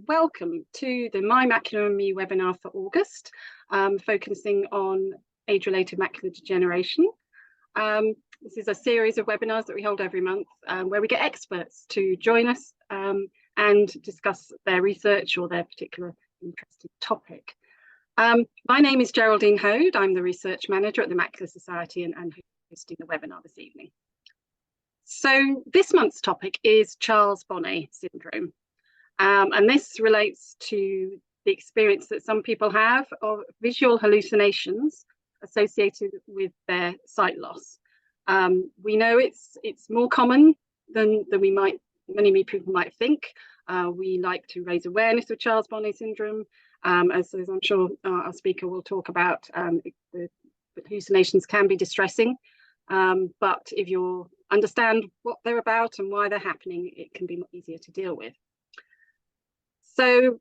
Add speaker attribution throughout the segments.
Speaker 1: welcome to the My Macular and Me webinar for August, focusing on age-related macular degeneration. This is a series of webinars that we hold every month where we get experts to join us and discuss their research or their particular interesting topic. My name is Geraldine Hode. I'm the research manager at the Macular Society and hosting the webinar this evening. So this month's topic is Charles Bonnet syndrome. And this relates to the experience that some people have of visual hallucinations associated with their sight loss. We know it's more common than many people might think. We like to raise awareness of Charles Bonnet syndrome, as I'm sure our speaker will talk about. The hallucinations can be distressing, but if you understand what they're about and why they're happening, it can be easier to deal with. So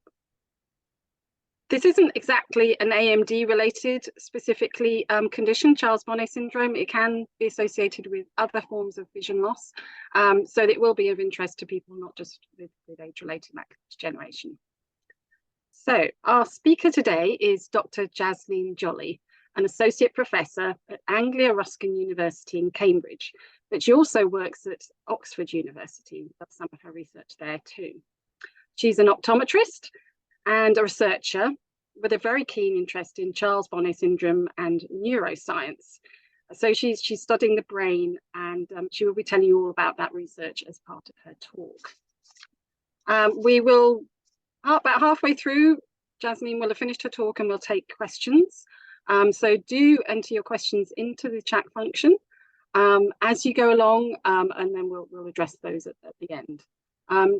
Speaker 1: this isn't exactly an AMD related specifically condition, Charles Bonnet syndrome. It can be associated with other forms of vision loss. So it will be of interest to people, not just with age-related macular degeneration. So our speaker today is Dr. Jasleen Jolly, an associate professor at Anglia Ruskin University in Cambridge, but she also works at Oxford University, does some of her research there too. She's an optometrist and a researcher with a very keen interest in Charles Bonnet syndrome and neuroscience. So she's studying the brain, and she will be telling you all about that research as part of her talk. We will, about halfway through, Jasleen will have finished her talk and we'll take questions. So do enter your questions into the chat function as you go along, and then we'll address those at the end.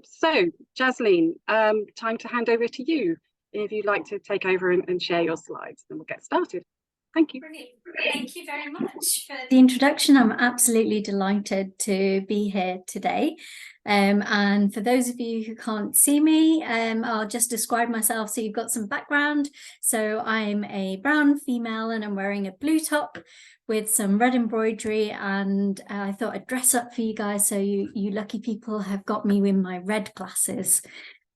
Speaker 1: So Jasleen, time to hand over to you. If you'd like to take over and share your slides, then we'll get started. Thank you.
Speaker 2: Brilliant. Thank you very much for the introduction. I'm absolutely delighted to be here today. And for those of you who can't see me, I'll just describe myself so you've got some background. So I'm a brown female and I'm wearing a blue top with some red embroidery, and I thought I'd dress up for you guys, so you lucky people have got me with my red glasses.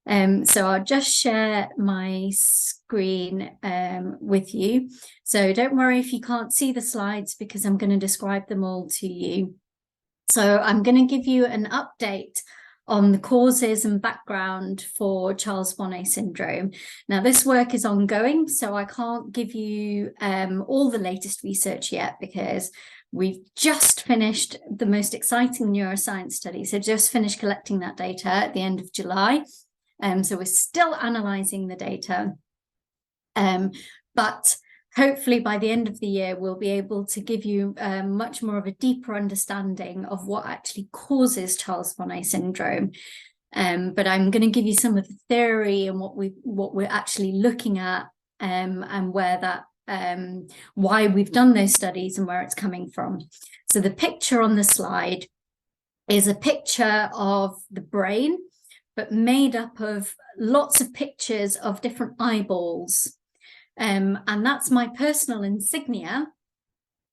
Speaker 2: So I'll just share my screen with you. So don't worry if you can't see the slides, because I'm going to describe them all to you. So I'm going to give you an update on the causes and background for Charles Bonnet syndrome. Now, this work is ongoing, so I can't give you all the latest research yet, because we've just finished the most exciting neuroscience study. So just finished collecting that data at the end of July. So we're still analysing the data, but hopefully by the end of the year, we'll be able to give you much more of a deeper understanding of what actually causes Charles Bonnet syndrome. But I'm going to give you some of the theory and what we're actually looking at, and where that why we've done those studies and where it's coming from. So the picture on the slide is a picture of the brain, but made up of lots of pictures of different eyeballs. And that's my personal insignia,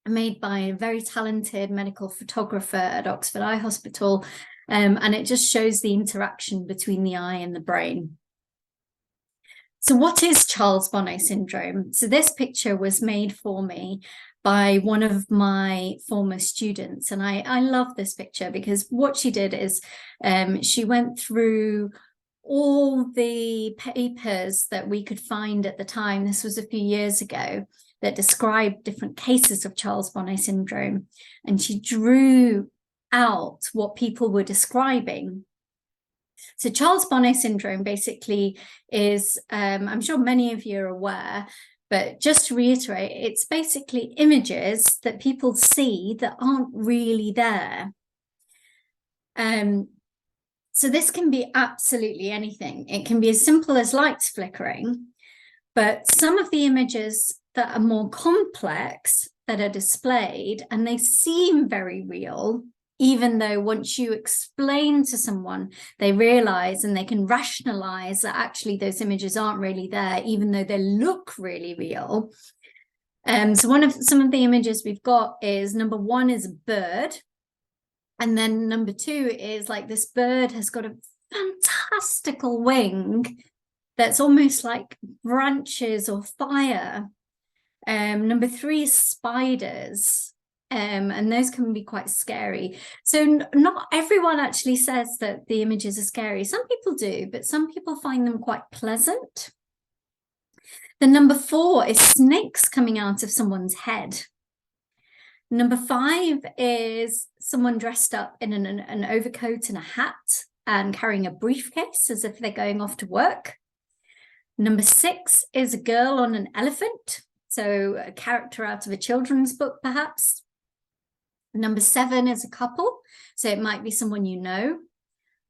Speaker 2: made by a very talented medical photographer at Oxford Eye Hospital. And it just shows the interaction between the eye and the brain. So what is Charles Bonnet syndrome? So this picture was made for me by one of my former students. And I love this picture because what she did is she went through all the papers that we could find at the time. This was a few years ago, that described different cases of Charles Bonnet syndrome. And she drew out what people were describing. So Charles Bonnet syndrome basically is, I'm sure many of you are aware, but just to reiterate, it's basically images that people see that aren't really there. So this can be absolutely anything. It can be as simple as lights flickering, but some of the images that are more complex that are displayed, and they seem very real, even though once you explain to someone, they realize and they can rationalize that actually those images aren't really there, even though they look really real. So some of the images we've got is, number one is a bird. And then number two is like this bird has got a fantastical wing that's almost like branches or fire. Number 3 is spiders, and those can be quite scary. So not everyone actually says that the images are scary. Some people do, but some people find them quite pleasant. The number 4 is snakes coming out of someone's head. Number 5 is someone dressed up in an overcoat and a hat and carrying a briefcase as if they're going off to work. Number 6 is a girl on an elephant, so a character out of a children's book, perhaps. Number 7 is a couple, so it might be someone you know.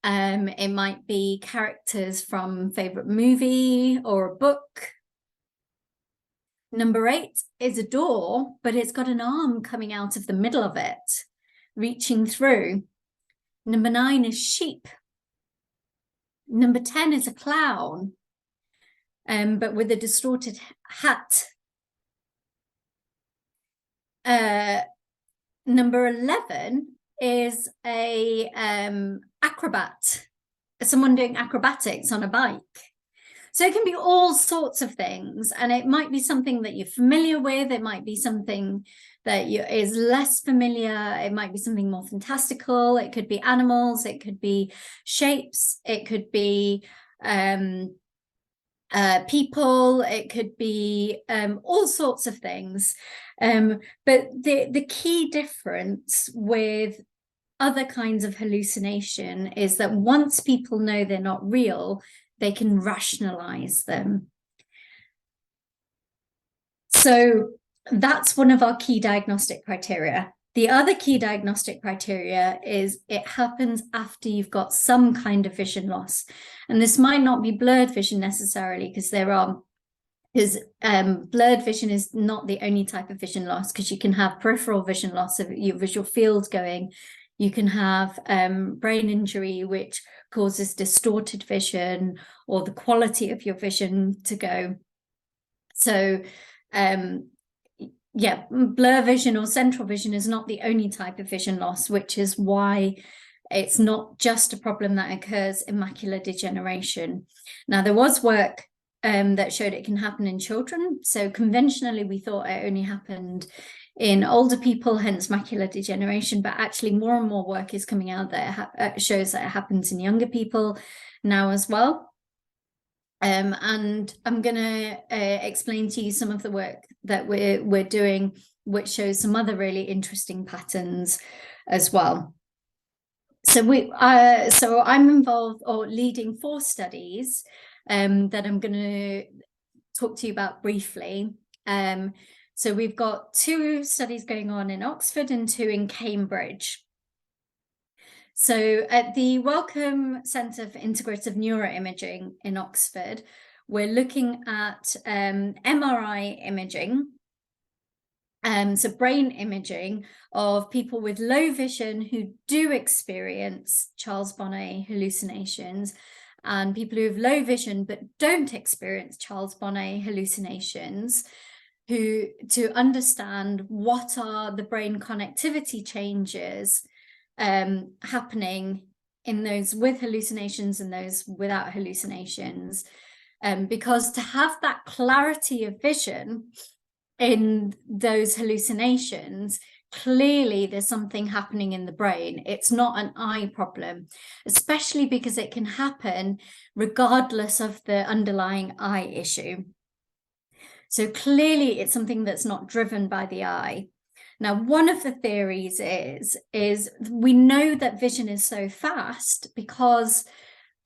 Speaker 2: It might be characters from a favorite movie or a book. Number 8 is a door, but it's got an arm coming out of the middle of it, reaching through. Number 9 is sheep. Number 10 is a clown, but with a distorted hat. Number 11 is a acrobat, someone doing acrobatics on a bike. So it can be all sorts of things, and it might be something that you're familiar with. It might be something that is less familiar. It might be something more fantastical. It could be animals. It could be shapes. It could be people. It could be all sorts of things. But the key difference with other kinds of hallucination is that once people know they're not real, they can rationalize them. So that's one of our key diagnostic criteria. The other key diagnostic criteria is it happens after you've got some kind of vision loss. And this might not be blurred vision necessarily, because blurred vision is not the only type of vision loss, because you can have peripheral vision loss of your visual field going. You can have brain injury, which causes distorted vision or the quality of your vision to go. So, yeah, blur vision or central vision is not the only type of vision loss, which is why it's not just a problem that occurs in macular degeneration. Now, there was work that showed it can happen in children. So conventionally, we thought it only happened in older people, hence macular degeneration, but actually more and more work is coming out that shows that it happens in younger people now as well. And I'm going to explain to you some of the work that we're doing, which shows some other really interesting patterns as well. So I'm involved or leading 4 studies that I'm going to talk to you about briefly. So we've got 2 studies going on in Oxford and 2 in Cambridge. So at the Wellcome Centre for Integrative Neuroimaging in Oxford, we're looking at MRI imaging, so brain imaging of people with low vision who do experience Charles Bonnet hallucinations, and people who have low vision but don't experience Charles Bonnet hallucinations, to understand what are the brain connectivity changes happening in those with hallucinations and those without hallucinations, because to have that clarity of vision in those hallucinations, clearly there's something happening in the brain. It's not an eye problem, especially because it can happen regardless of the underlying eye issue. So clearly it's something that's not driven by the eye. Now, one of the theories is we know that vision is so fast because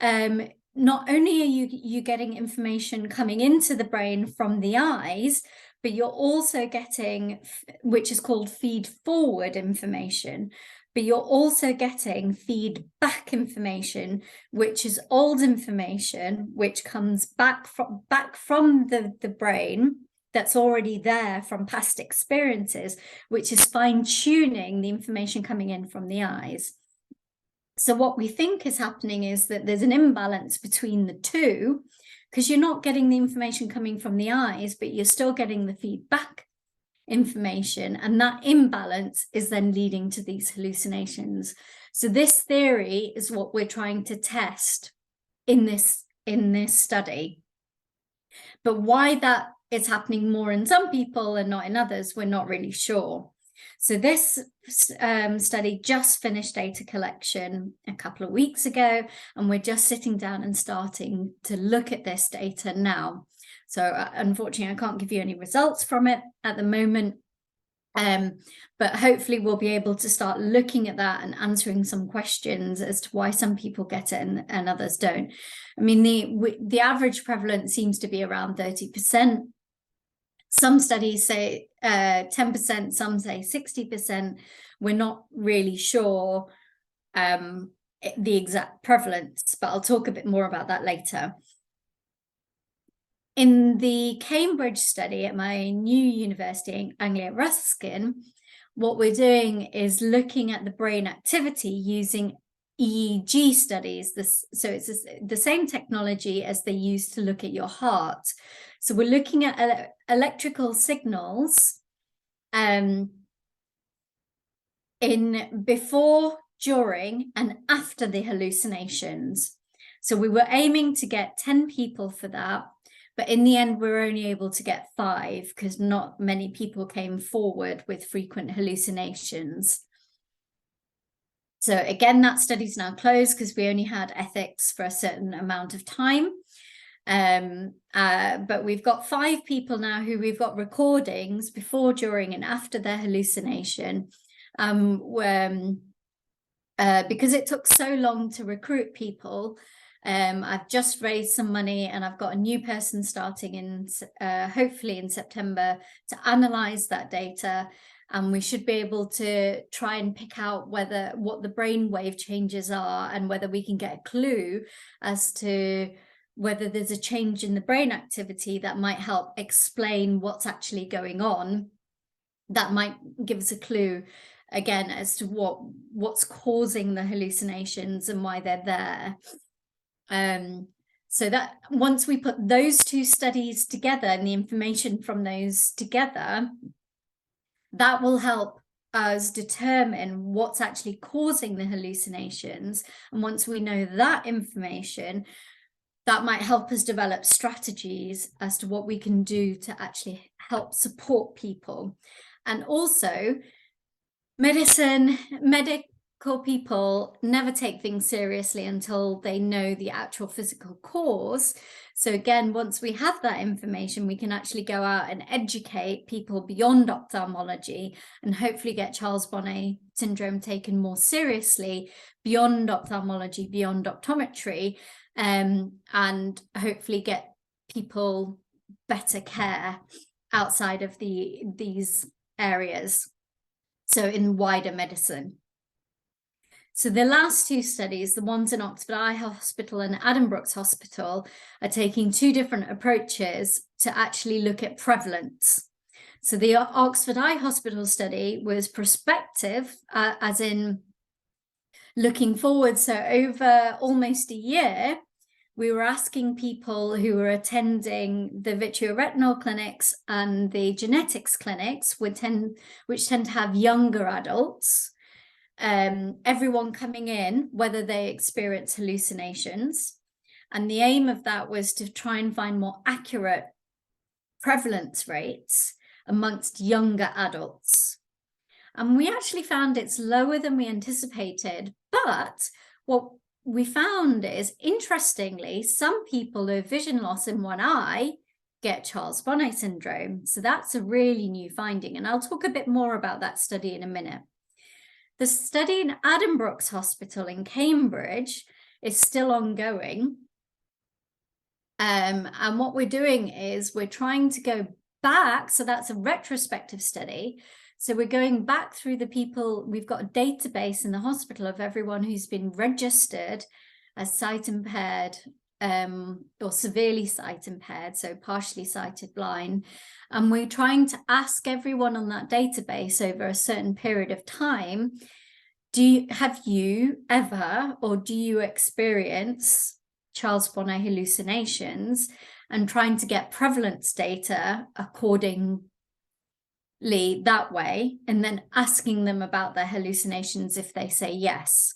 Speaker 2: not only are you getting information coming into the brain from the eyes, but you're also getting, which is called feed forward information, but you're also getting feedback information, which is old information, which comes back from the brain that's already there from past experiences, which is fine-tuning the information coming in from the eyes. So what we think is happening is that there's an imbalance between the two, because you're not getting the information coming from the eyes, but you're still getting the feedback information, and that imbalance is then leading to these hallucinations. So this theory is what we're trying to test in this study. But why that is happening more in some people and not in others, we're not really sure. So this study just finished data collection a couple of weeks ago, and we're just sitting down and starting to look at this data now. So unfortunately, I can't give you any results from it at the moment, but hopefully we'll be able to start looking at that and answering some questions as to why some people get it and others don't. I mean, the average prevalence seems to be around 30%. Some studies say 10%, some say 60%. We're not really sure the exact prevalence, but I'll talk a bit more about that later. In the Cambridge study at my new university, Anglia Ruskin, what we're doing is looking at the brain activity using EEG studies. So it's the same technology as they use to look at your heart. So we're looking at electrical signals in before, during, and after the hallucinations. So we were aiming to get 10 people for that, but in the end, we were only able to get 5 because not many people came forward with frequent hallucinations. So again, that study's now closed because we only had ethics for a certain amount of time. But we've got 5 people now who we've got recordings before, during, and after their hallucination. Because it took so long to recruit people, I've just raised some money and I've got a new person starting in hopefully in September to analyze that data, and we should be able to try and pick out what the brainwave changes are and whether we can get a clue as to whether there's a change in the brain activity that might help explain what's actually going on. That might give us a clue again as to what's causing the hallucinations and why they're there. So that once we put those 2 studies together and the information from those together, that will help us determine what's actually causing the hallucinations. And once we know that information, that might help us develop strategies as to what we can do to actually help support people. And also, medical people never take things seriously until they know the actual physical cause. So again, once we have that information, we can actually go out and educate people beyond ophthalmology and hopefully get Charles Bonnet syndrome taken more seriously beyond ophthalmology, beyond optometry, and hopefully get people better care outside of these areas. So in wider medicine. So the last 2 studies, the ones in Oxford Eye Hospital and Addenbrooke's Hospital, are taking 2 different approaches to actually look at prevalence. So the Oxford Eye Hospital study was prospective, as in looking forward. So over almost a year, we were asking people who were attending the vitreoretinal clinics and the genetics clinics, which tend to have younger adults, everyone coming in, whether they experience hallucinations. And the aim of that was to try and find more accurate prevalence rates amongst younger adults. And we actually found it's lower than we anticipated. But what we found is, interestingly, some people who have vision loss in one eye get Charles Bonnet syndrome. So that's a really new finding. And I'll talk a bit more about that study in a minute. The study in Addenbrooke's Hospital in Cambridge is still ongoing. And what we're doing is we're trying to go back. So that's a retrospective study. So we're going back through the people. We've got a database in the hospital of everyone who's been registered as sight impaired or severely sight impaired, so partially sighted blind. And we're trying to ask everyone on that database over a certain period of time, have you ever, or do you experience Charles Bonnet hallucinations, and trying to get prevalence data accordingly that way, and then asking them about their hallucinations if they say yes.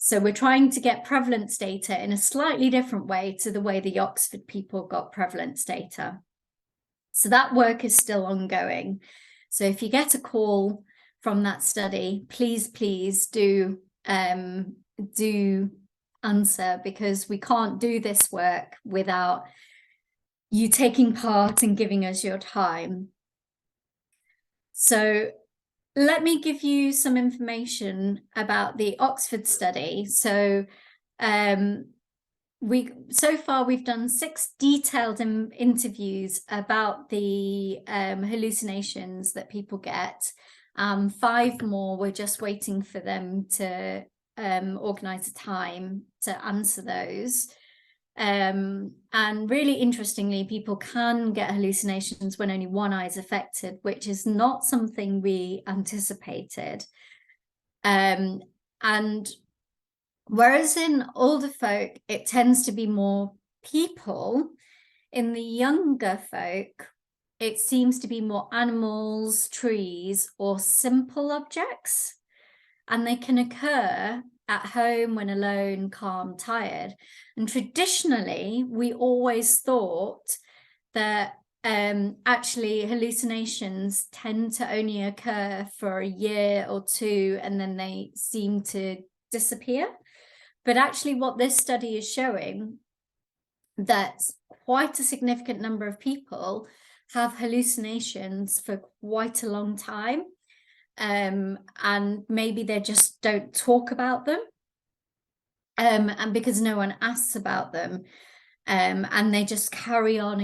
Speaker 2: So we're trying to get prevalence data in a slightly different way to the way the Oxford people got prevalence data. So that work is still ongoing. So if you get a call from that study, please do answer, because we can't do this work without you taking part and giving us your time. So let me give you some information about the Oxford study. So so far we've done 6 detailed interviews about the hallucinations that people get. 5 more, we're just waiting for them to organize a time to answer those. And really interestingly, people can get hallucinations when only one eye is affected, which is not something we anticipated. And whereas in older folk, it tends to be more people, in the younger folk, it seems to be more animals, trees, or simple objects. And they can occur at home, when alone, calm, tired. And traditionally, we always thought that actually hallucinations tend to only occur for a year or 2, and then they seem to disappear. But actually what this study is showing, that quite a significant number of people have hallucinations for quite a long time. And maybe they just don't talk about them, and because no one asks about them, and they just carry on,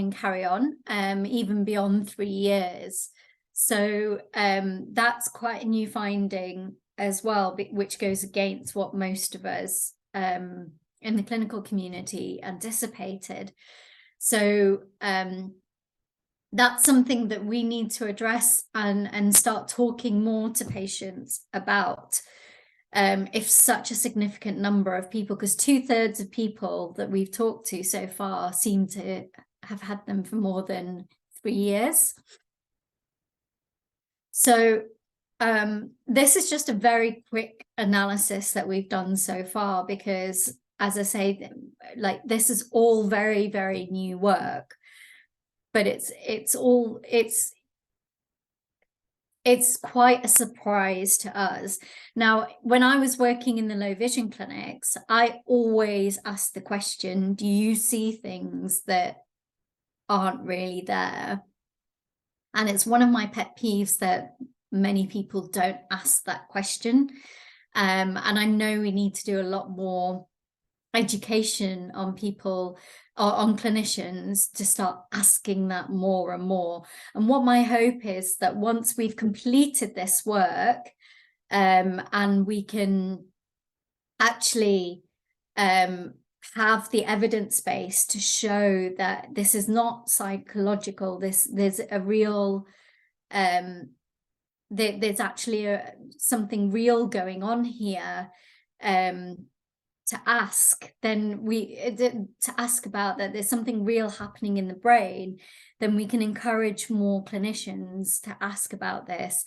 Speaker 2: even beyond 3 years. So that's quite a new finding as well, which goes against what most of us in the clinical community anticipated. So that's something that we need to address and start talking more to patients about, if such a significant number of people, because 2/3 of people that we've talked to so far seem to have had them for more than 3 years. So this is just a very quick analysis that we've done so far, because, as I say, like, this is all very, very new work, but it's quite a surprise to us. Now, when I was working in the low vision clinics, I always asked the question, do you see things that aren't really there? And it's one of my pet peeves that many people don't ask that question. And I know we need to do a lot more education on people, or on clinicians, to start asking that more and more. And what my hope is that once we've completed this work, and we can actually have the evidence base to show that this is not psychological, there's a real there's actually something real going on here, to ask about that, there's something real happening in the brain, then we can encourage more clinicians to ask about this.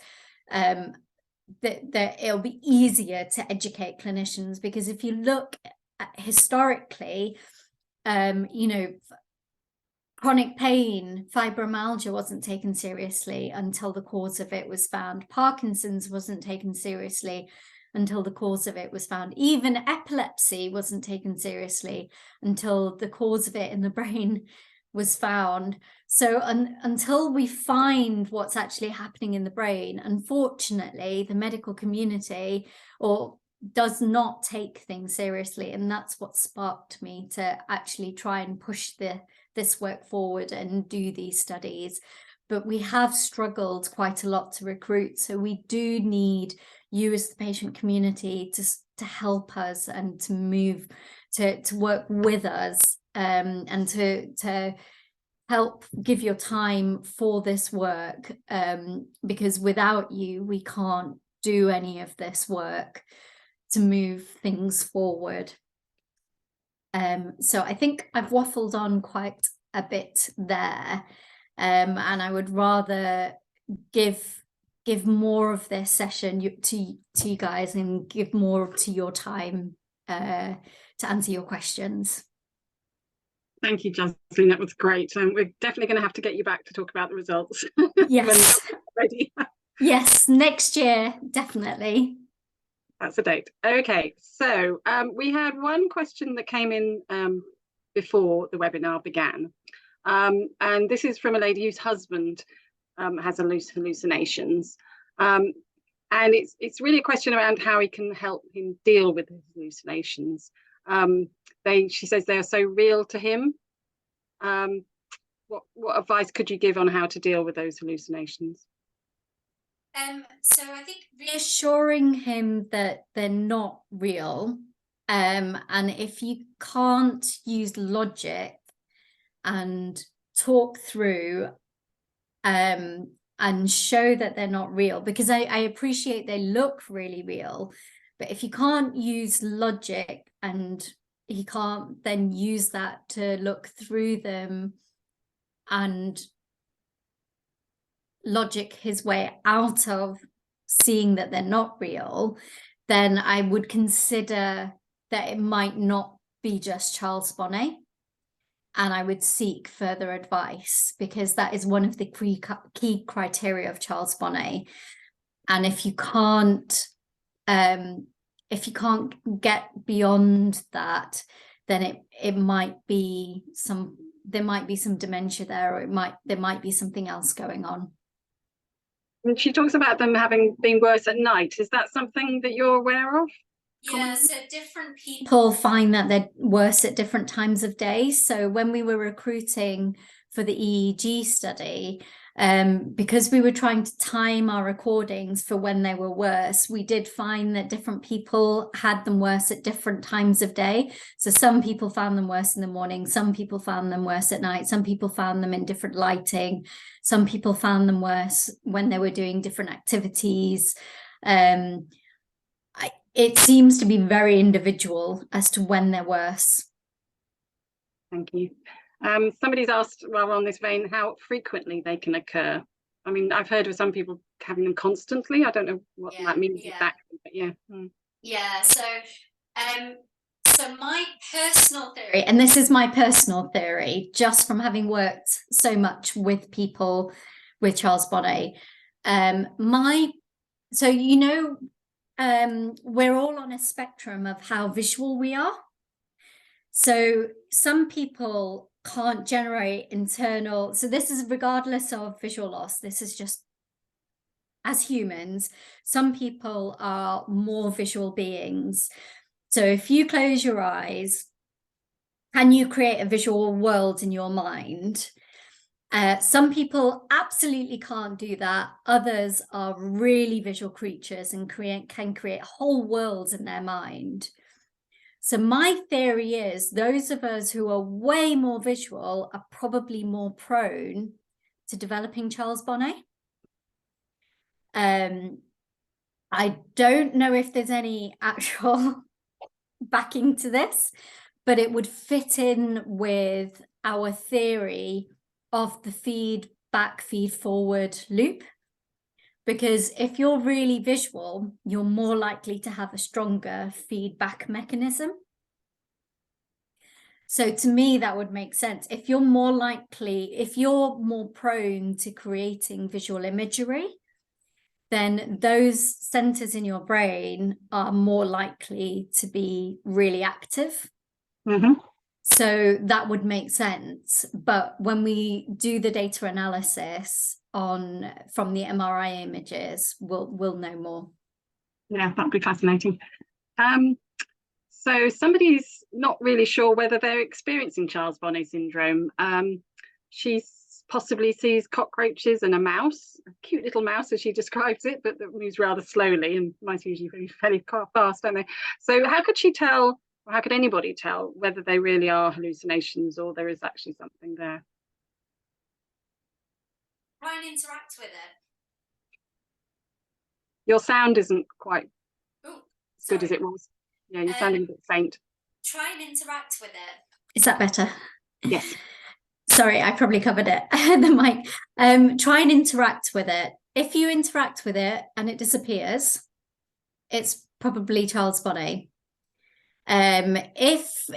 Speaker 2: That it'll be easier to educate clinicians, because if you look at historically, you know, chronic pain, fibromyalgia wasn't taken seriously until the cause of it was found. Parkinson's wasn't taken seriously until the cause of it was found. Even epilepsy wasn't taken seriously until the cause of it in the brain was found. So until we find what's actually happening in the brain, unfortunately, the medical community does not take things seriously. And that's what sparked me to actually try and push this work forward and do these studies. But we have struggled quite a lot to recruit. So we do need you as the patient community to help us and to move, to work with us, and to help give your time for this work, because without you, we can't do any of this work to move things forward. So I think I've waffled on quite a bit there, and I would rather give more of this session to you guys, and give more to your time to answer your questions.
Speaker 1: Thank you, Jasleen. That was great. We're definitely going to have to get you back to talk about the results.
Speaker 2: Yes.
Speaker 1: Ready.
Speaker 2: Yes, next year, definitely.
Speaker 1: That's a date. Okay, so we had one question that came in before the webinar began. And this is from a lady whose husband has hallucinations. And it's really a question around how he can help him deal with his hallucinations. She says they are so real to him. What advice could you give on how to deal with those hallucinations?
Speaker 2: So I think reassuring him that they're not real, and if you can't use logic and talk through and show that they're not real, because I appreciate they look really real, but if you can't use logic and he can't then use that to look through them and logic his way out of seeing that they're not real, then I would consider that it might not be just Charles Bonnet, and I would seek further advice, because that is one of the key criteria of Charles Bonnet. And if you can't get beyond that, then there might be some dementia there, or there might be something else going on.
Speaker 1: And she talks about them having been worse at night. Is that something that you're aware of?
Speaker 2: Yeah, so different people find that they're worse at different times of day. So when we were recruiting for the EEG study, because we were trying to time our recordings for when they were worse, we did find that different people had them worse at different times of day. So some people found them worse in the morning, some people found them worse at night, some people found them in different lighting, some people found them worse when they were doing different activities. It seems to be very individual as to when they're worse.
Speaker 1: Thank you. Somebody's asked, while we're on this vein, how frequently they can occur. I mean, I've heard of some people having them constantly. I don't know what that means exactly, but yeah.
Speaker 2: Yeah, so my personal theory, and this is my personal theory, just from having worked so much with people with Charles Bonnet, so you know, we're all on a spectrum of how visual we are. So some people can't generate internal, so this is regardless of visual loss, this is just as humans, some people are more visual beings. So if you close your eyes, can you create a visual world in your mind? Some people absolutely can't do that. Others are really visual creatures and can create whole worlds in their mind. So my theory is those of us who are way more visual are probably more prone to developing Charles Bonnet. I don't know if there's any actual backing to this, but it would fit in with our theory of the feedback, feed forward loop. Because if you're really visual, you're more likely to have a stronger feedback mechanism. So to me, that would make sense. If you're more prone to creating visual imagery, then those centers in your brain are more likely to be really active.
Speaker 1: Mm-hmm.
Speaker 2: So that would make sense. But when we do the data analysis from the MRI images, we'll know more.
Speaker 1: Yeah, that'd be fascinating. So somebody's not really sure whether they're experiencing Charles Bonnet syndrome. She possibly sees cockroaches and a mouse, a cute little mouse as she describes it, but that moves rather slowly, and mice usually move fairly fast, don't they? So how could she tell, or how could anybody tell whether they really are hallucinations or there is actually something there?
Speaker 2: Try and interact with it.
Speaker 1: Your sound isn't quite as good as it was. Yeah, you're sounding a bit faint.
Speaker 2: Try and interact with it. Is that better?
Speaker 1: Yes.
Speaker 2: Sorry, I probably covered it. The mic. Try and interact with it. If you interact with it and it disappears, it's probably Charles Bonnet. If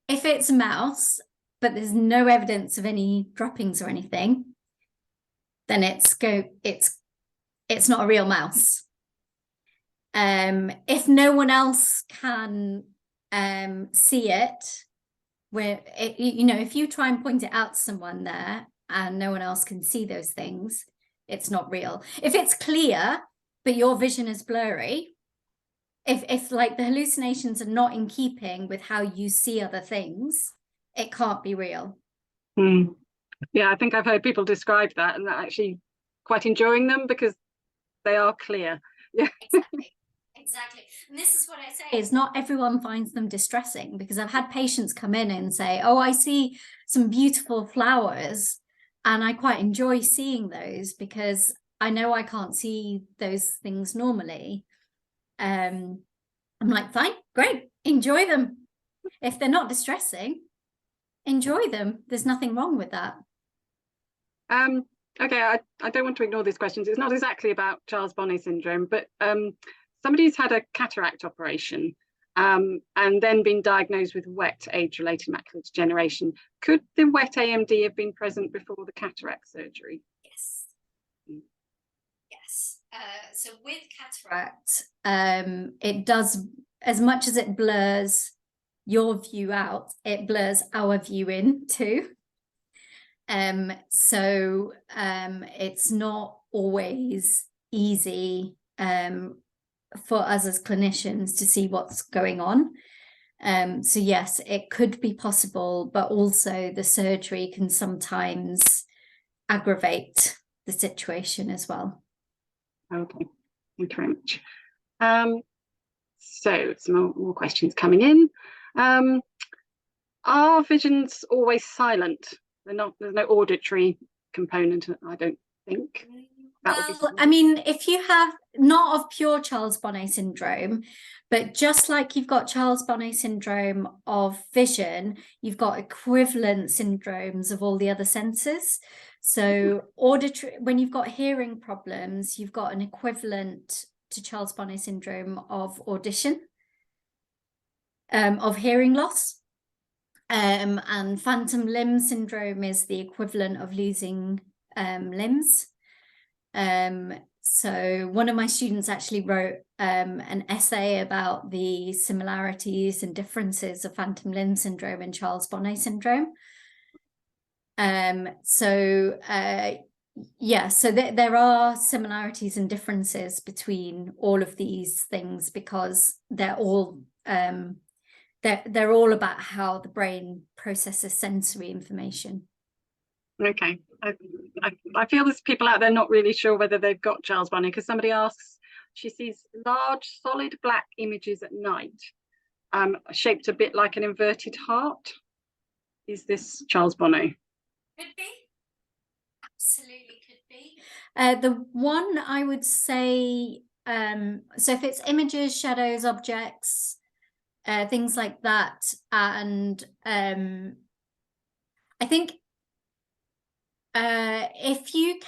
Speaker 2: it's a mouse, but there's no evidence of any droppings or anything, then it's not a real mouse. If no one else can see it, if you try and point it out to someone there and no one else can see those things, it's not real. If it's clear but your vision is blurry, if like the hallucinations are not in keeping with how you see other things, it can't be real.
Speaker 1: Yeah, I think I've heard people describe that and actually quite enjoying them because they are clear. Yeah.
Speaker 2: Exactly. And this is what I say is not everyone finds them distressing, because I've had patients come in and say, oh, I see some beautiful flowers and I quite enjoy seeing those because I know I can't see those things normally. I'm like, fine, great, enjoy them. If they're not distressing, enjoy them. There's nothing wrong with that.
Speaker 1: Okay, I don't want to ignore these questions. It's not exactly about Charles Bonnet syndrome, but somebody's had a cataract operation and then been diagnosed with wet age-related macular degeneration. Could the wet AMD have been present before the cataract surgery?
Speaker 2: Yes. Yes. So with cataract, it does, as much as it blurs your view out, it blurs our view in too. So it's not always easy for us as clinicians to see what's going on. So yes, it could be possible, but also the surgery can sometimes aggravate the situation as well.
Speaker 1: Okay, thank you very much. So some more questions coming in. Are visions always silent? There's no auditory component, I don't think.
Speaker 2: Well, I mean, if you have not of pure Charles Bonnet syndrome, but just like you've got Charles Bonnet syndrome of vision, you've got equivalent syndromes of all the other senses. So auditory, when you've got hearing problems, you've got an equivalent to Charles Bonnet syndrome of audition, of hearing loss. And phantom limb syndrome is the equivalent of losing limbs. So one of my students actually wrote an essay about the similarities and differences of phantom limb syndrome and Charles Bonnet syndrome. Yeah, so there are similarities and differences between all of these things because they're all about how the brain processes sensory information.
Speaker 1: Okay, I feel there's people out there not really sure whether they've got Charles Bonnet, because somebody asks, she sees large solid black images at night, shaped a bit like an inverted heart. Is this Charles Bonnet?
Speaker 2: Could be. Absolutely could be. The one I would say, so if it's images, shadows, objects, things like that, and I think if you've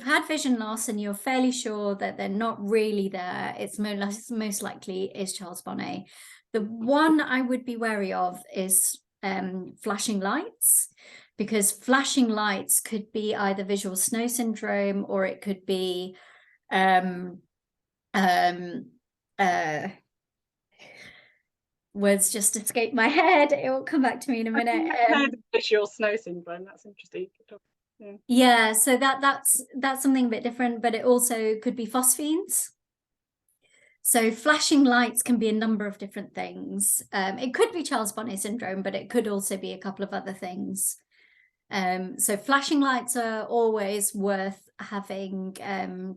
Speaker 2: had vision loss and you're fairly sure that they're not really there, it's most likely is Charles Bonnet. The one I would be wary of is flashing lights, because flashing lights could be either visual snow syndrome or it could be words just escaped my head. It will come back to me in a minute.
Speaker 1: Visual snow syndrome. That's interesting.
Speaker 2: Yeah, so that's something a bit different, but it also could be phosphenes. So flashing lights can be a number of different things. It could be Charles Bonnet syndrome, but it could also be a couple of other things. So flashing lights are always worth having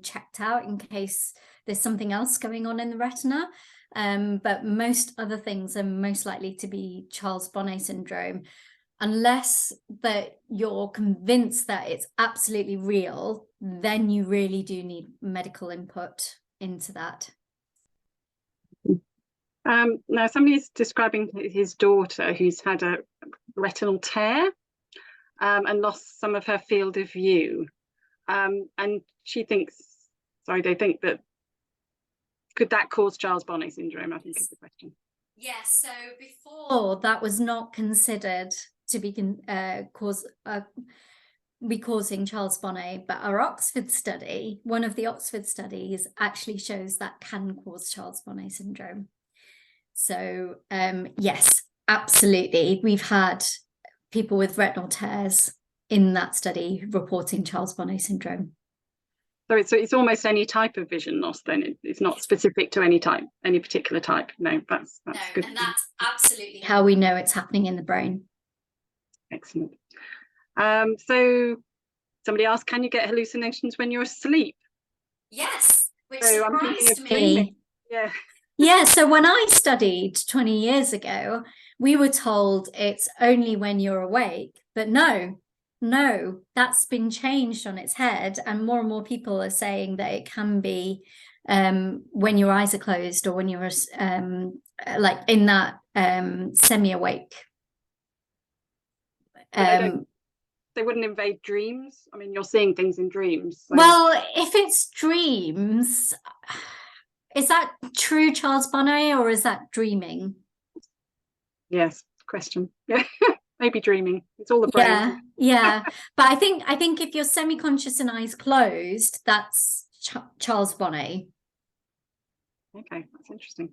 Speaker 2: checked out in case there's something else going on in the retina. But most other things are most likely to be Charles Bonnet syndrome, unless that you're convinced that it's absolutely real, then you really do need medical input into that.
Speaker 1: Now somebody's describing his daughter who's had a retinal tear and lost some of her field of view, and they think that could that cause Charles Bonnet syndrome, I think is the question.
Speaker 2: Yes, so before that was not considered to be causing Charles Bonnet, but our Oxford study, one of the Oxford studies, actually shows that can cause Charles Bonnet syndrome. So yes, absolutely. We've had people with retinal tears in that study reporting Charles Bonnet syndrome.
Speaker 1: So it's almost any type of vision loss then. It's not specific to any particular type. No, that's good.
Speaker 2: And that's absolutely how we know it's happening in the brain.
Speaker 1: Excellent. So somebody asked, can you get hallucinations when you're asleep?
Speaker 2: Yes, which
Speaker 1: so
Speaker 2: surprised me.
Speaker 1: Yeah.
Speaker 2: Yeah, so when I studied 20 years ago, we were told it's only when you're awake, but no, that's been changed on its head, and more people are saying that it can be when your eyes are closed or when you're like in that semi-awake.
Speaker 1: They wouldn't invade dreams. I mean, you're seeing things in dreams. So.
Speaker 2: Well, if it's dreams, is that true Charles Bonnet or is that dreaming?
Speaker 1: Yes, question. Yeah. Maybe dreaming. It's all the brain.
Speaker 2: Yeah. But I think if you're semi-conscious and eyes closed, that's Charles Bonnet.
Speaker 1: Okay, that's interesting.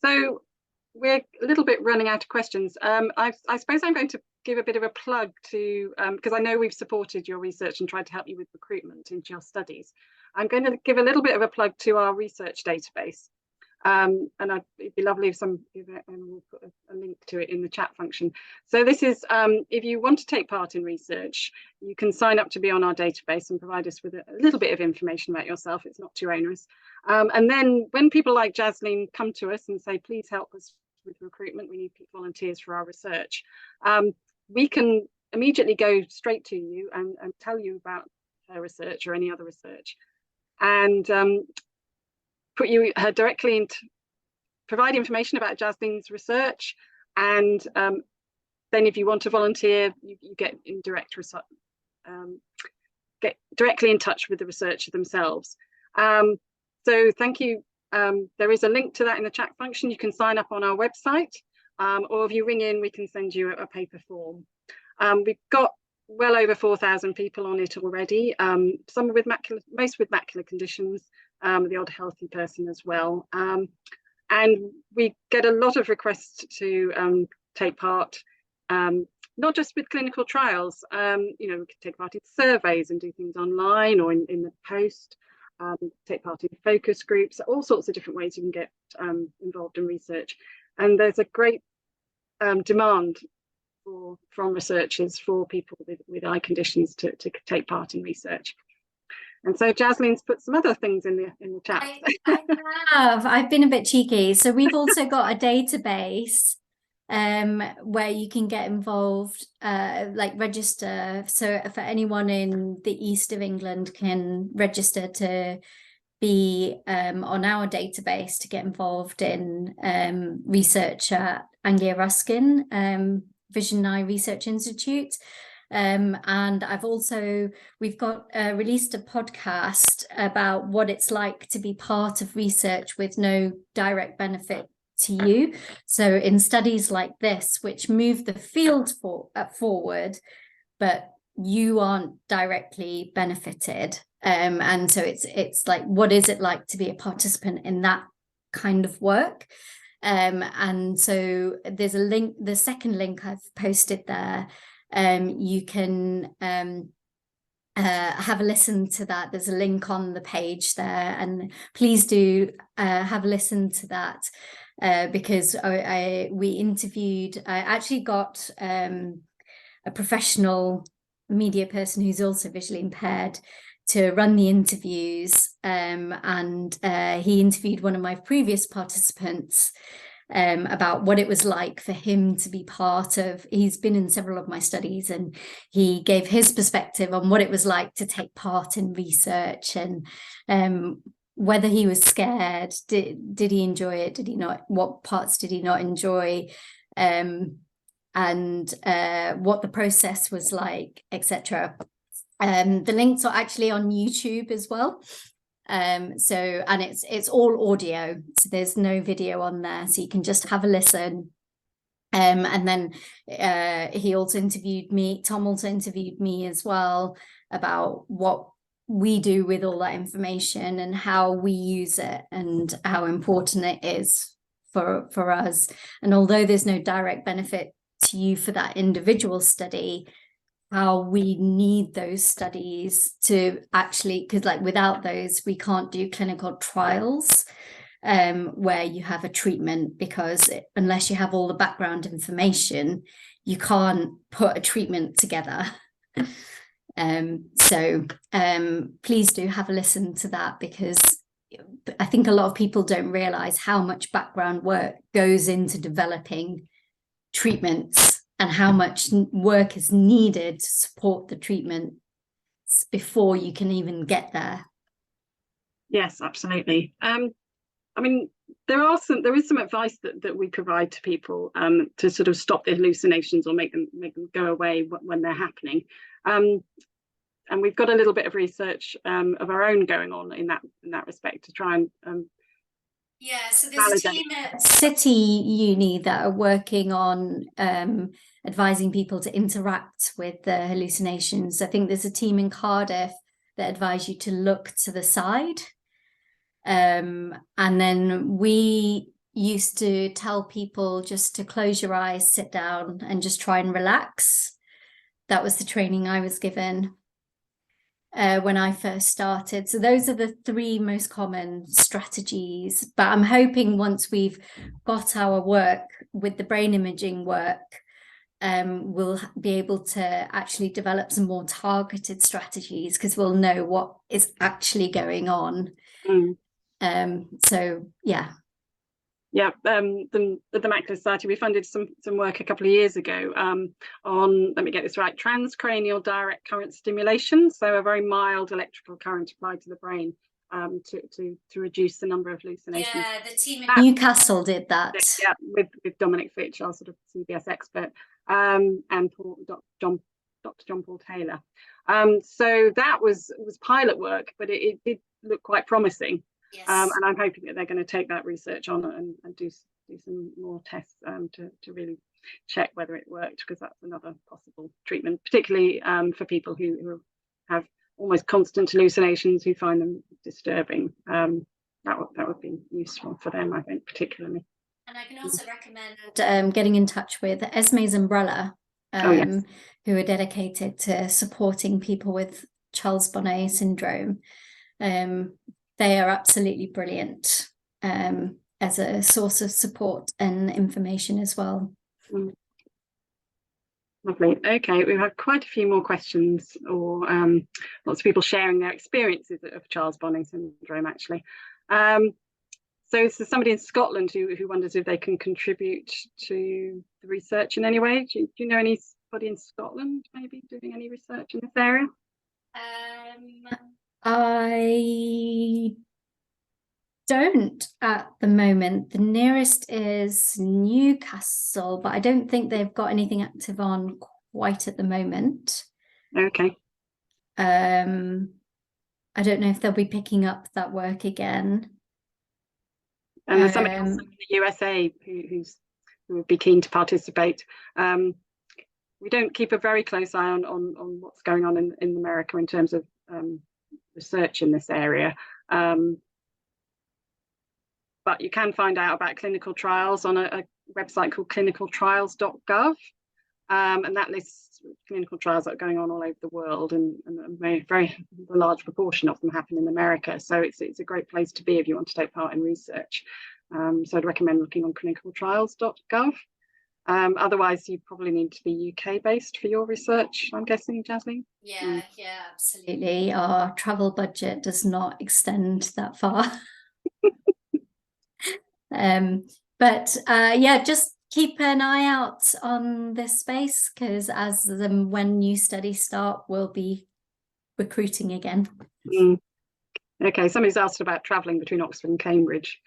Speaker 1: So we're a little bit running out of questions. I suppose I'm going to give a bit of a plug to, because I know we've supported your research and tried to help you with recruitment into your studies. I'm going to give a little bit of a plug to our research database. And it'd be lovely if we'll put a link to it in the chat function. So this is, if you want to take part in research, you can sign up to be on our database and provide us with a little bit of information about yourself. It's not too onerous. And then when people like Jasleen come to us and say, please help us with recruitment, we need volunteers for our research, we can immediately go straight to you and tell you about her research or any other research. And put you directly into, provide information about Jasleen's research, and then if you want to volunteer, you get in get directly in touch with the researcher themselves. So thank you. There is a link to that in the chat function. You can sign up on our website, or if you ring in, we can send you a paper form. We've got well over 4,000 people on it already. Some with most with macular conditions. The odd healthy person as well, and we get a lot of requests to take part, not just with clinical trials. We can take part in surveys and do things online or in the post, take part in focus groups, all sorts of different ways you can get involved in research. And there's a great demand from researchers for people with eye conditions to take part in research. And so Jasleen's put some other things in the chat.
Speaker 2: I've been a bit cheeky. So we've also got a database where you can get involved, like register. So for anyone in the east of England can register to be on our database to get involved in research at Anglia Ruskin Vision Eye Research Institute. And we've got released a podcast about what it's like to be part of research with no direct benefit to you. So in studies like this, which move the field forward, but you aren't directly benefited. And so it's like, what is it like to be a participant in that kind of work? And so there's a link, the second link I've posted there. You can have a listen to that. There's a link on the page there, and please do have a listen to that because I actually got a professional media person who's also visually impaired to run the interviews, and he interviewed one of my previous participants about what it was like for him to be part of. He's been in several of my studies, and he gave his perspective on what it was like to take part in research, and whether he was scared, did he enjoy it, did he not, what parts did he not enjoy, and what the process was like, etc. The links are actually on YouTube as well. And it's all audio, so there's no video on there, so you can just have a listen. And then Tom also interviewed me as well about what we do with all that information and how we use it and how important it is for us. And although there's no direct benefit to you for that individual study, how we need those studies to actually, because like without those, we can't do clinical trials where you have a treatment, because unless you have all the background information, you can't put a treatment together. So please do have a listen to that, because I think a lot of people don't realize how much background work goes into developing treatments and how much work is needed to support the treatment before you can even get there.
Speaker 1: Yes, absolutely. I mean, there is some advice that we provide to people to sort of stop the hallucinations or make them go away when they're happening. And we've got a little bit of research of our own going on in that respect to try and
Speaker 2: so there's a team at City Uni that are working on advising people to interact with the hallucinations. I think there's a team in Cardiff that advise you to look to the side. And then we used to tell people just to close your eyes, sit down and just try and relax. That was the training I was given when I first started. So those are the three most common strategies. But I'm hoping once we've got our work with the brain imaging work, we'll be able to actually develop some more targeted strategies, because we'll know what is actually going on. So yeah.
Speaker 1: Yeah, the Macular Society, we funded some work a couple of years ago on, let me get this right, transcranial direct current stimulation, so a very mild electrical current applied to the brain to reduce the number of hallucinations.
Speaker 2: Yeah, the team in Newcastle did that.
Speaker 1: Yeah, with Dominic Fitch, our sort of CBS expert, and Dr. John Paul Taylor. So that was pilot work, but it did look quite promising.
Speaker 2: Yes.
Speaker 1: And I'm hoping that they're going to take that research on and do some more tests to really check whether it worked, because that's another possible treatment, particularly for people who have almost constant hallucinations, who find them disturbing. That would be useful for them, I think, particularly.
Speaker 2: And I can also recommend getting in touch with Esme's Umbrella,
Speaker 1: yes.
Speaker 2: who are dedicated to supporting people with Charles Bonnet syndrome. They are absolutely brilliant as a source of support and information as well.
Speaker 1: Lovely. Okay, we've had quite a few more questions, or lots of people sharing their experiences of Charles Bonnet syndrome, actually. So somebody in Scotland who wonders if they can contribute to the research in any way. Do you know anybody in Scotland maybe doing any research in this area?
Speaker 2: I don't at the moment. The nearest is Newcastle, but I don't think they've got anything active on quite at the moment.
Speaker 1: Okay.
Speaker 2: I don't know if they'll be picking up that work again.
Speaker 1: And there's somebody else in the USA who would be keen to participate. We don't keep a very close eye on what's going on in America in terms of research in this area. But you can find out about clinical trials on a website called clinicaltrials.gov. And that lists clinical trials that are going on all over the world, and a very large proportion of them happen in America. So it's a great place to be if you want to take part in research. So I'd recommend looking on clinicaltrials.gov. Otherwise, you probably need to be UK based for your research, I'm guessing, Jasleen?
Speaker 2: Yeah, absolutely. Our travel budget does not extend that far. But just keep an eye out on this space, because when new studies start, we'll be recruiting again.
Speaker 1: Okay, somebody's asked about travelling between Oxford and Cambridge.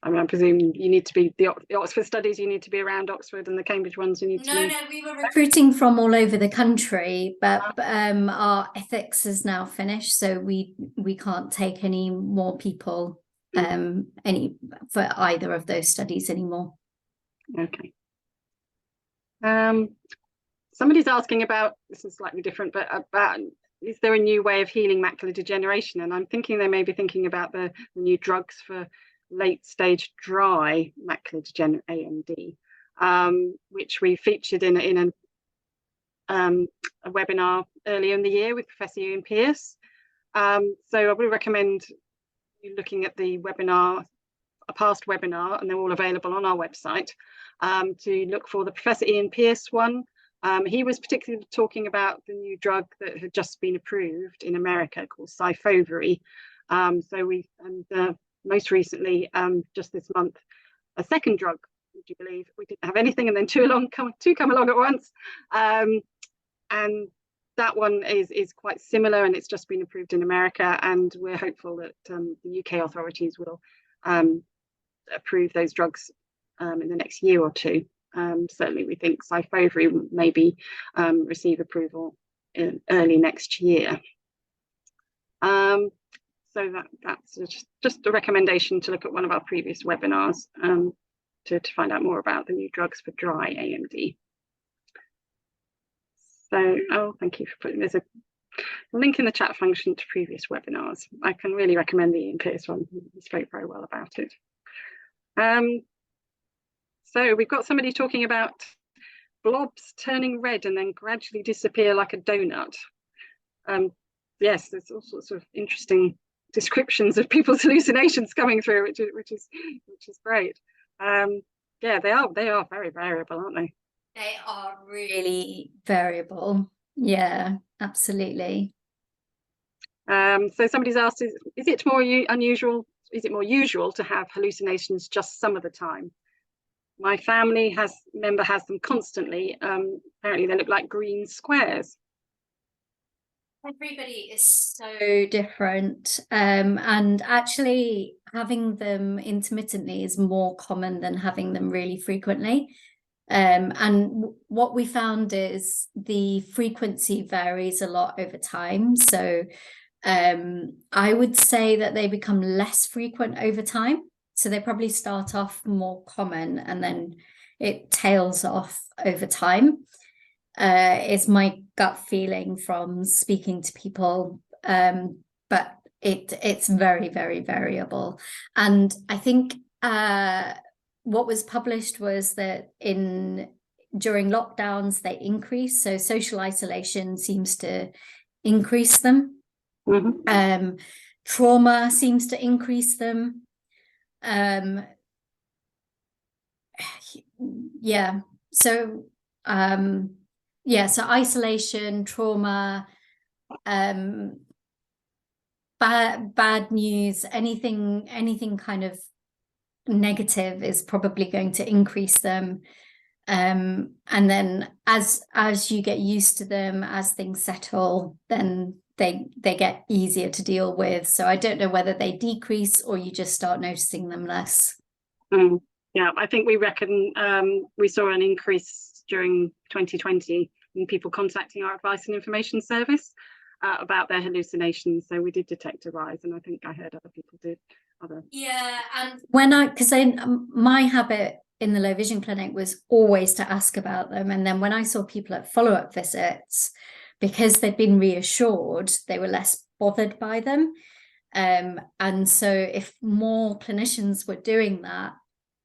Speaker 1: I mean, I presume you need to be the Oxford studies, you need to be around Oxford, and the Cambridge ones you need to be.
Speaker 2: No, we were recruiting from all over the country, but our ethics is now finished, so we can't take any more people any for either of those studies anymore.
Speaker 1: Okay. Somebody's asking about, this is slightly different, but about, is there a new way of healing macular degeneration? And I'm thinking they may be thinking about the new drugs for late stage dry macular degeneration, AMD, which we featured in a webinar earlier in the year with Professor Ian Pearce. So I would recommend you looking at the webinar, a past webinar, and they're all available on our website, to look for the Professor Ian Pearce one. He was particularly talking about the new drug that had just been approved in America called Syfovre. Most recently, just this month, a second drug, would you believe? We didn't have anything, and then two come along at once. And that one is quite similar, and it's just been approved in America, and we're hopeful that the UK authorities will approve those drugs in the next year or two. Certainly we think Syfovre maybe receive approval early next year. So that's just a recommendation to look at one of our previous webinars to find out more about the new drugs for dry AMD. So, thank you for putting, there's a link in the chat function to previous webinars. I can really recommend the Ian Pearce one. He spoke very well about it. So we've got somebody talking about blobs turning red and then gradually disappear like a donut. Yes, there's all sorts of interesting descriptions of people's hallucinations coming through, which is great. Yeah, they are very variable, aren't they?
Speaker 2: They are really variable. Yeah, absolutely.
Speaker 1: So somebody's asked, is it more unusual? Is it more usual to have hallucinations just some of the time? My family member has them constantly. Apparently they look like green squares.
Speaker 2: Everybody is so different, and actually having them intermittently is more common than having them really frequently. And what we found is the frequency varies a lot over time. So I would say that they become less frequent over time. So they probably start off more common and then it tails off over time. Is my gut feeling from speaking to people, but it's very, very variable. And I think what was published was that during lockdowns they increase, so social isolation seems to increase them. Mm-hmm. Trauma seems to increase them. Yeah, so so isolation, trauma, bad news, anything kind of negative is probably going to increase them. And then as you get used to them, as things settle, then they get easier to deal with. So I don't know whether they decrease or you just start noticing them less.
Speaker 1: Yeah, I think we reckon we saw an increase during 2020 in people contacting our advice and information service about their hallucinations. So we did detect a rise, and I think I heard other people did.
Speaker 2: Yeah, and because my habit in the low vision clinic was always to ask about them, and then when I saw people at follow-up visits, because they'd been reassured, they were less bothered by them. And so if more clinicians were doing that,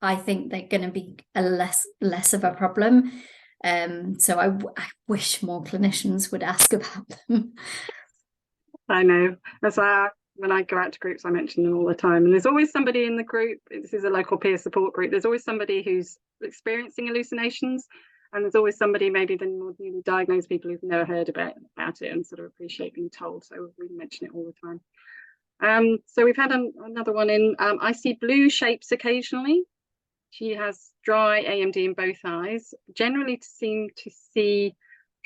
Speaker 2: I think they're going to be a less of a problem. So I wish more clinicians would ask about them.
Speaker 1: I know. That's when I go out to groups, I mention them all the time. And there's always somebody in the group. This is a local peer support group. There's always somebody who's experiencing hallucinations. And there's always somebody, maybe the more newly diagnosed people who've never heard about it and sort of appreciate being told. So we mention it all the time. So we've had another one in. I see blue shapes occasionally. She has dry AMD in both eyes. Generally seem to see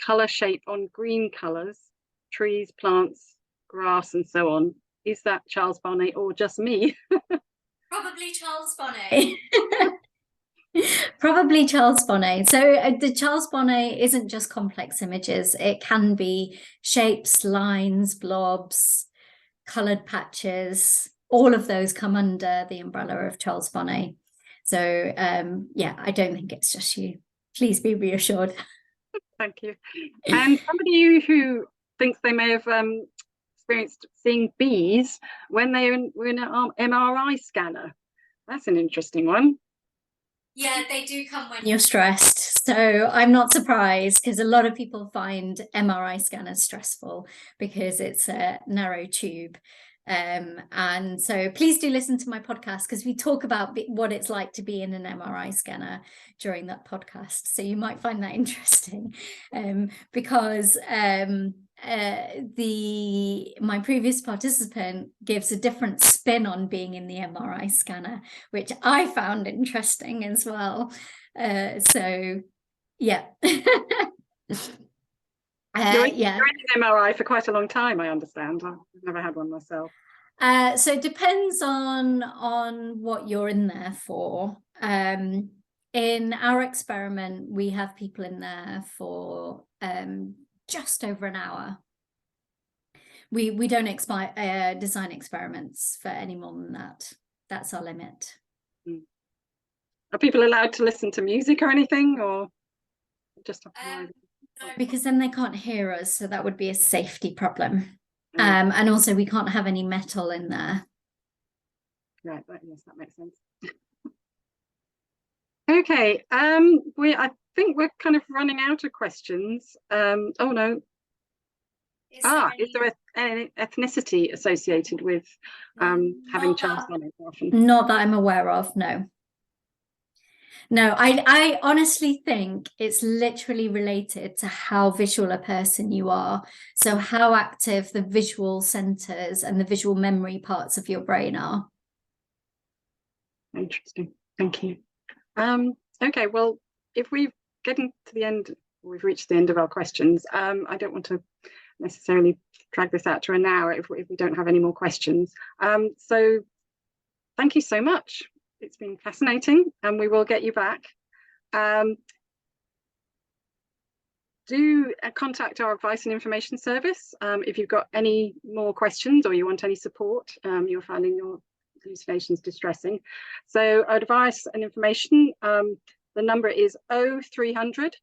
Speaker 1: colour shape on green colours, trees, plants, grass, and so on. Is that Charles Bonnet or just me?
Speaker 2: Probably Probably Charles Bonnet. Probably Charles Bonnet. So the Charles Bonnet isn't just complex images. It can be shapes, lines, blobs, coloured patches. All of those come under the umbrella of Charles Bonnet. So yeah, I don't think it's just you. Please be reassured.
Speaker 1: Thank you. And somebody who thinks they may have experienced seeing bees when they were in an MRI scanner. That's an interesting one.
Speaker 2: Yeah, they do come when you're stressed. So I'm not surprised, because a lot of people find MRI scanners stressful because it's a narrow tube. And so please do listen to my podcast, because we talk about what it's like to be in an MRI scanner during that podcast. So you might find that interesting, because my previous participant gives a different spin on being in the MRI scanner, which I found interesting as well. So yeah.
Speaker 1: You're in an MRI for quite a long time, I understand. I've never had one myself.
Speaker 2: So it depends on what you're in there for. In our experiment, we have people in there for just over an hour. We don't design experiments for any more than that. That's our limit.
Speaker 1: Are people allowed to listen to music or anything, or just
Speaker 2: no, because then they can't hear us, so that would be a safety problem. And also we can't have any metal in there.
Speaker 1: Right, yes, that makes sense. Okay, I think we're kind of running out of questions. Oh no. Is there any ethnicity associated with having Charles Bonnet often?
Speaker 2: Not that I'm aware of, no. No, I honestly think it's literally related to how visual a person you are. So how active the visual centers and the visual memory parts of your brain are.
Speaker 1: Interesting. Thank you. Okay, well, if we've we've reached the end of our questions. I don't want to necessarily drag this out to an hour if we don't have any more questions. So thank you so much. It's been fascinating, and we will get you back. Do contact our advice and information service if you've got any more questions or you want any support. You're finding your hallucinations distressing. So advice and information, the number is 0300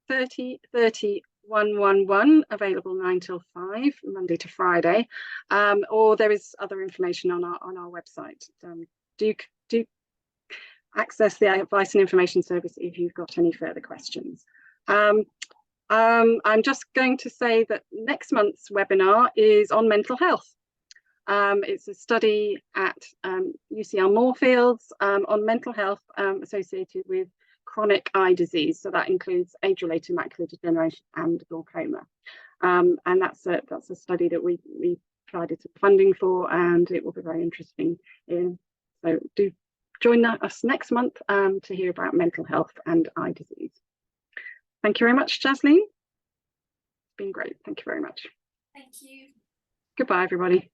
Speaker 1: 30 30 111, available 9 till 5, Monday to Friday, or there is other information on our website. Do access the advice and information service if you've got any further questions. I'm just going to say that next month's webinar is on mental health. It's a study at UCL Moorfields on mental health associated with chronic eye disease. So that includes age-related macular degeneration and glaucoma. And that's a study that we provided some funding for, and it will be very interesting. So do join us next month to hear about mental health and eye disease. Thank you very much, Jasleen. It's been great. Thank you very much.
Speaker 2: Thank you.
Speaker 1: Goodbye, everybody.